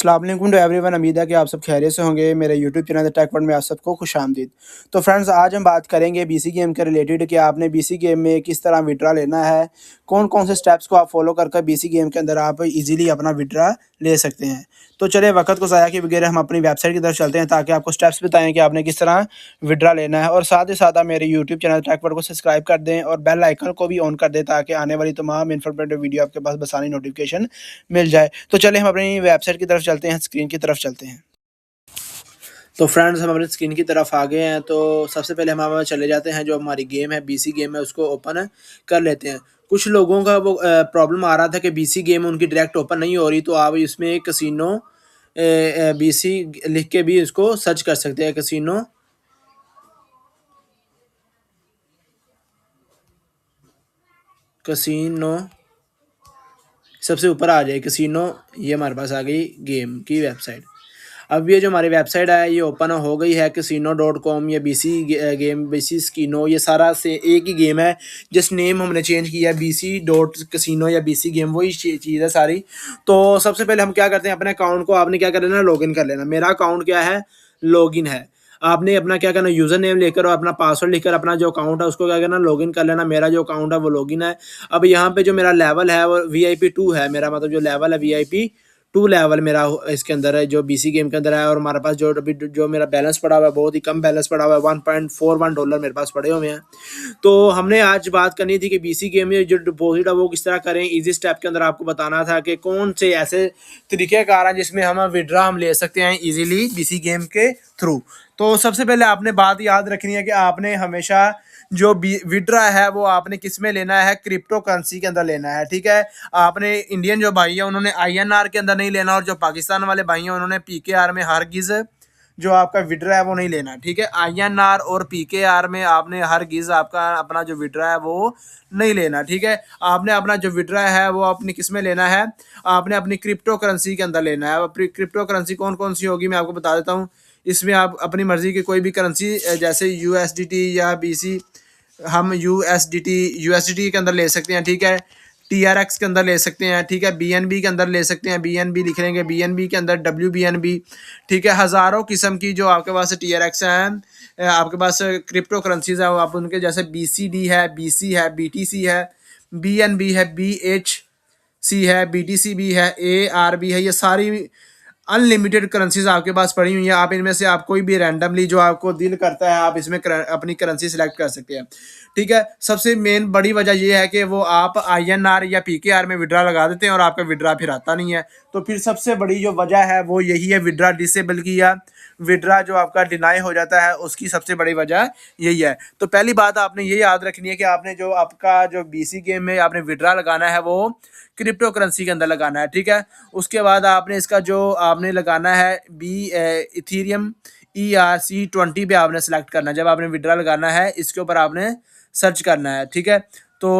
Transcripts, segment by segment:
अस्सलाम वालेकुम to everyone. उम्मीद है कि आप सब खैरियत से होंगे। मेरे यूट्यूब चैनल टेक वर्ल्ड में आप सबको खुशामदीद। तो फ्रेंड्स, आज हम बात करेंगे बीसी गेम के रिलेटेड कि आपने बीसी गेम में किस तरह विड्रा लेना है, कौन-कौन से स्टेप्स को आप फॉलो कर बीसी गेम के अंदर आप इजीली अपना विड्रा ले सकते हैं। तो चलिए वक़्त को ज़ाया किए बगैर हम अपनी वेबसाइट की तरफ चलते हैं ताकि आपको स्टेप्स बताएँ कि आपने किस तरह विड्रा लेना है, और साथ ही साथ आप मेरे यूट्यूब चैनल टेक वर्ल्ड को सब्सक्राइब कर दें और बेल आइकन को भी ऑन कर दें ताकि आने वाली तमाम इन्फॉर्मेटिव वीडियो आपके पास बसानी नोटिफिकेशन मिल जाए। तो चलिए हम अपनी वेबसाइट की तरफ चलते हैं, स्क्रीन की तरफ चलते हैं। तो फ्रेंड्स, हम अपनी स्क्रीन की तरफ आ गए हैं। तो सबसे पहले हम चले जाते हैं, जो हमारी गेम है बीसी गेम है उसको ओपन कर लेते हैं। कुछ लोगों का वो प्रॉब्लम आ रहा था कि बीसी गेम उनकी डायरेक्ट ओपन नहीं हो रही, तो आप इसमें कसिनो बीसी लिख के भी इसको सर्च कर सकते हैं। कसिनो कसिनो सबसे ऊपर आ जाए कसिनो, ये हमारे पास आ गई गेम की वेबसाइट। अब ये जो हमारी वेबसाइट है ये ओपन हो गई है, casino.com या बीसी गेम, बीसी स्किनो, ये सारा से एक ही गेम है। जस्ट नेम हमने चेंज किया है, बीसी डॉट कसिनो या बीसी गेम, वही चीज़ है सारी। तो सबसे पहले हम क्या करते हैं, अपने अकाउंट को आपने क्या कर लेना, लॉगिन कर लेना। मेरा अकाउंट क्या है, लॉगिन है। आपने अपना क्या करना, यूज़र नेम लेकर और अपना पासवर्ड लिखकर अपना जो अकाउंट है उसको क्या करना, लॉगिन कर लेना। मेरा जो अकाउंट है वो लॉगिन है। अब यहाँ पे जो मेरा लेवल है वो VIP 2 है। मेरा मतलब जो लेवल है VIP 2 लेवल मेरा इसके अंदर है, जो बीसी गेम के अंदर है। और हमारे पास जो अभी जो मेरा बैलेंस पड़ा हुआ है, बहुत ही कम बैलेंस पड़ा हुआ है, $1.41 मेरे पास पड़े हुए हैं। तो हमने आज बात करनी थी कि बीसी गेम में जो डिपॉजिट है वो किस तरह करें। इजी स्टेप के अंदर आपको बताना था कि कौन से ऐसे तरीक़ेकार हैं जिसमें हम विड्रा हम ले सकते हैं इजीली बीसी गेम के थ्रू। तो सबसे पहले आपने बात याद रखनी है कि आपने हमेशा जो विड्रा है वो आपने किस में लेना है, क्रिप्टो करेंसी के अंदर लेना है। ठीक है, आपने इंडियन जो भाई है उन्होंने INR के अंदर नहीं लेना, और जो पाकिस्तान वाले भाई हैं उन्होंने PKR में हरगिज़ जो आपका विड्रा है वो नहीं लेना। ठीक है, INR और PKR में आपने हरगिज़ आपका अपना जो विड्रा है वो नहीं लेना। ठीक है, आपने अपना जो विड्रा है वो अपनी किस में लेना है, आपने अपनी क्रिप्टो करेंसी के अंदर लेना है। अपनी क्रिप्टो करेंसी कौन कौन सी होगी मैं आपको बता देता हूँ। इसमें आप अपनी मर्जी की कोई भी करेंसी, जैसे USDT या BC, हम USDT के अंदर ले सकते हैं। ठीक है, TRX के अंदर ले सकते हैं। ठीक है, BNB के अंदर ले सकते हैं। BNB लिख लेंगे, BNB के अंदर WBNB। ठीक है, हज़ारों किस्म की जो आपके पास TRX हैं, आपके पास क्रिप्टो करेंसीज है, आप उनके जैसे BCD है, BC है, BTC है, BNB है, BHC है, BTC भी है, ARB है। ये सारी अनलिमिटेड करेंसीज आपके पास पड़ी हुई हैं। आप इनमें से आप कोई भी रैंडमली जो आपको दिल करता है आप इसमें अपनी करेंसी सिलेक्ट कर सकते हैं। ठीक है, सबसे मेन बड़ी वजह ये है कि वो आप INR या PKR में विड्रा लगा देते हैं और आपका विड्रा फिर आता नहीं है। तो फिर सबसे बड़ी जो वजह है वो यही है, विड्रा डिसेबल की या विड्रा जो आपका डिनाई हो जाता है उसकी सबसे बड़ी वजह यही है। तो पहली बात आपने ये याद रखनी है कि आपने जो आपका जो बीसी गेम में आपने विड्रा लगाना है वो क्रिप्टो करेंसी के अंदर लगाना है। ठीक है, उसके बाद आपने इसका जो आपने लगाना है इथीरियम ERC20 पे आपने सेलेक्ट करना है। जब आपने विड्रा लगाना है इसके ऊपर आपने सर्च करना है। ठीक है, तो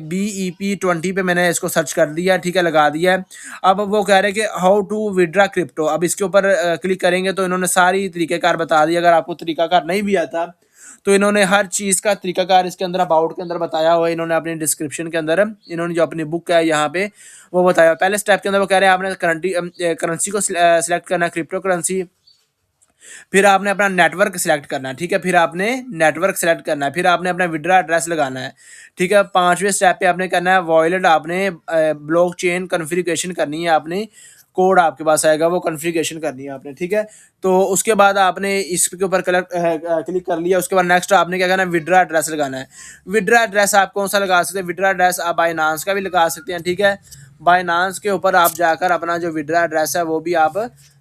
BEP20 पे मैंने इसको सर्च कर दिया। ठीक है, लगा दिया है। अब वो कह रहे हैं कि हाउ टू विड्रा क्रिप्टो। अब इसके ऊपर क्लिक करेंगे तो इन्होंने सारी तरीक़ेकार बता दिया। अगर आपको तरीक़ाकार नहीं भी आता तो इन्होंने हर चीज़ का तरीक़ाकार इसके अंदर अबाउट के अंदर बताया हुआ है। इन्होंने अपनी डिस्क्रिप्शन के अंदर इन्होंने जो अपनी बुक है यहाँ पे वो बताया। पहले स्टेप के अंदर वो कह रहे हैं आपने करेंसी को सिलेक्ट करना है, क्रिप्टो करेंसी। फिर आपने अपना नेटवर्क सिलेक्ट करना है। ठीक है, फिर आपने नेटवर्क सेलेक्ट करना है। फिर आपने अपना विड्रा एड्रेस लगाना है। ठीक है, 5वें स्टेप पे आपने करना है वॉलेट, आपने ब्लॉकचेन कॉन्फ़िगरेशन करनी है। आपने कोड आपके पास आएगा वो कॉन्फ़िगरेशन करनी है आपने। ठीक है, तो उसके बाद आपने इसके ऊपर क्लिक कर लिया। उसके बाद नेक्स्ट आपने क्या करना है, विड्रा एड्रेस लगाना है। विड्रा एड्रेस आप कौन सा लगा सकते हैं, विड्रा एड्रेस आप बाइनांस का भी लगा सकते हैं। ठीक है, बाइनांस के ऊपर आप जाकर अपना जो विड्रा एड्रेस है वो भी आप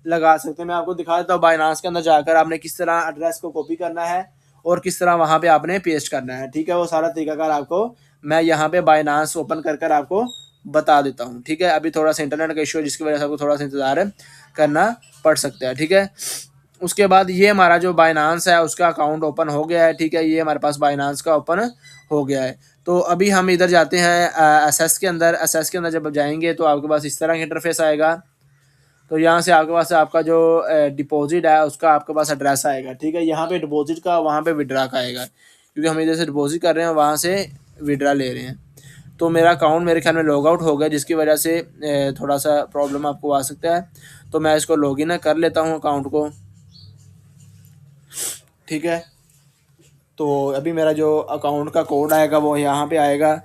लगा सकते हैं। मैं आपको दिखा देता हूँ बाइनांस के अंदर जाकर आपने किस तरह एड्रेस को कॉपी करना है और किस तरह वहाँ पे आपने पेस्ट करना है। ठीक है, वो सारा तरीकाकार आपको मैं यहाँ पे बाइनांस ओपन कर आपको बता देता हूँ। ठीक है, अभी थोड़ा सा इंटरनेट का इशू है जिसकी वजह से आपको थोड़ा सा इंतज़ार करना पड़ सकता है। ठीक है, उसके बाद ये हमारा जो बाइनांस है उसका अकाउंट ओपन हो गया है। ठीक है, ये हमारे पास बाइनांस का ओपन हो गया है। तो अभी हम इधर जाते हैं एसएस के अंदर। एसएस के अंदर जब जाएंगे तो आपके पास इस तरह का इंटरफेस आएगा। तो यहाँ से आपके पास आपका जो डिपॉजिट है उसका आपके पास एड्रेस आएगा। ठीक है, यहाँ पे डिपॉजिट का, वहाँ पे विड्रा का आएगा, क्योंकि हम इधर से डिपॉजिट कर रहे हैं वहाँ से विड्रा ले रहे हैं। तो मेरा अकाउंट मेरे ख्याल में लॉग आउट हो गया, जिसकी वजह से थोड़ा सा प्रॉब्लम आपको आ सकता है। तो मैं इसको लॉगिन कर लेता हूँ अकाउंट को, ठीक है। तो अभी मेरा जो अकाउंट का कोड आएगा वो यहाँ पे आएगा।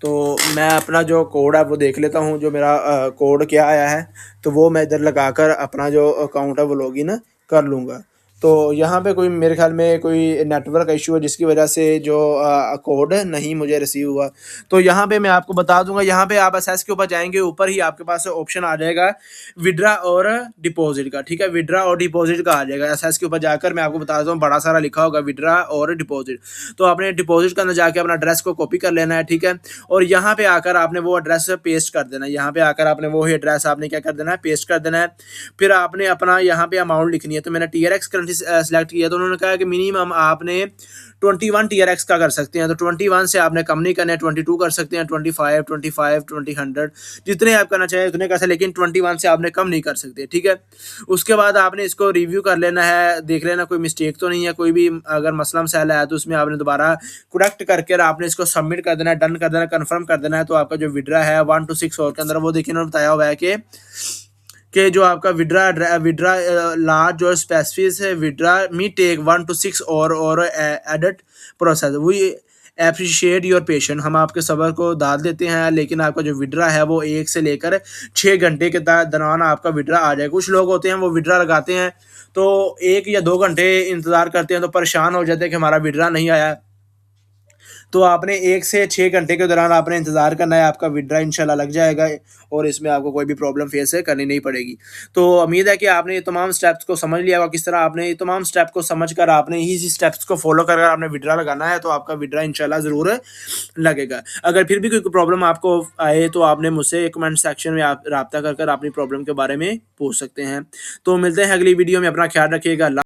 तो मैं अपना जो कोड है वो देख लेता हूँ, जो मेरा कोड क्या आया है, तो वो मैं इधर लगाकर अपना जो अकाउंट है वो लॉगिन कर लूँगा। तो यहाँ पे कोई मेरे ख्याल में कोई नेटवर्क इशू है, जिसकी वजह से जो कोड नहीं मुझे रिसीव हुआ। तो यहाँ पे मैं आपको बता दूंगा, यहाँ पे आप असेस के ऊपर जाएंगे, ऊपर ही आपके पास ऑप्शन आ जाएगा विड्रा और डिपॉजिट का, ठीक है। विड्रा और डिपॉजिट का आ जाएगा। असेस के ऊपर जाकर मैं आपको बता देता हूँ, बड़ा सारा लिखा होगा विड्रा और डिपॉजिट। तो आपने डिपॉजिट के अंदर जाके अपना एड्रेस को कॉपी कर लेना है, ठीक है। और यहाँ पे आकर आपने वो एड्रेस पेस्ट कर देना है। यहाँ पे आकर आपने वो ही एड्रेस आपने क्या कर देना है, पेस्ट कर देना है। फिर आपने अपना यहाँ पे अमाउंट लिखनी है। तो मैंने TRX करेंसी सेलेक्ट किया, तो उन्होंने कहा कि मिनिमम आपने 21 TRX का कर सकते हैं। तो 21 से आपने कम नहीं करना है, 22 कर सकते हैं, 25, 25, 20, 100 जितने आप करना चाहें उतने कर सकते, लेकिन 21 से आपने कम नहीं कर सकते, ठीक है। उसके बाद आपने इसको रिव्यू कर लेना है, देख लेना कोई मिस्टेक तो नहीं है, कोई भी अगर मसला मसाइल है तो उसमें आपने दोबारा करेक्ट करके आपने इसको सबमिट कर देना है, डन कर देना है, कन्फर्म कर देना है। तो आपका जो विड्रा है 1 to 6 आवर के अंदर, वो देखिए उन्होंने बताया हुआ है कि जो आपका विड्रा लार्ज और स्पेसिफिक है विड्रा मी टेक 1 to 6 और edit process we appreciate your patient. हम आपके सब्र को दाद देते हैं, लेकिन आपका जो विड्रा है वो 1 से लेकर 6 घंटे के दौरान आपका विड्रा आ जाएगा। कुछ लोग होते हैं वो विड्रा लगाते हैं तो 1 या 2 घंटे इंतज़ार करते हैं, तो परेशान हो जाते हैं कि हमारा विड्रा नहीं आया। तो आपने 1 से 6 घंटे के दौरान आपने इंतज़ार करना है, आपका विड्रा इंशाल्लाह लग जाएगा और इसमें आपको कोई भी प्रॉब्लम फेस करनी नहीं पड़ेगी। तो उम्मीद है कि आपने ये तमाम स्टेप्स को समझ लिया होगा, किस तरह आपने ये तमाम स्टेप को समझकर आपने इसी स्टेप्स को फॉलो कर आपने विड्रा लगाना है, तो आपका विड्रा इंशाल्लाह ज़रूर लगेगा। अगर फिर भी कोई प्रॉब्लम आपको आए तो आपने मुझसे कमेंट सेक्शन में आप राब्ता कर अपनी प्रॉब्लम के बारे में पूछ सकते हैं। तो मिलते हैं अगली वीडियो में, अपना ख्याल रखिएगा।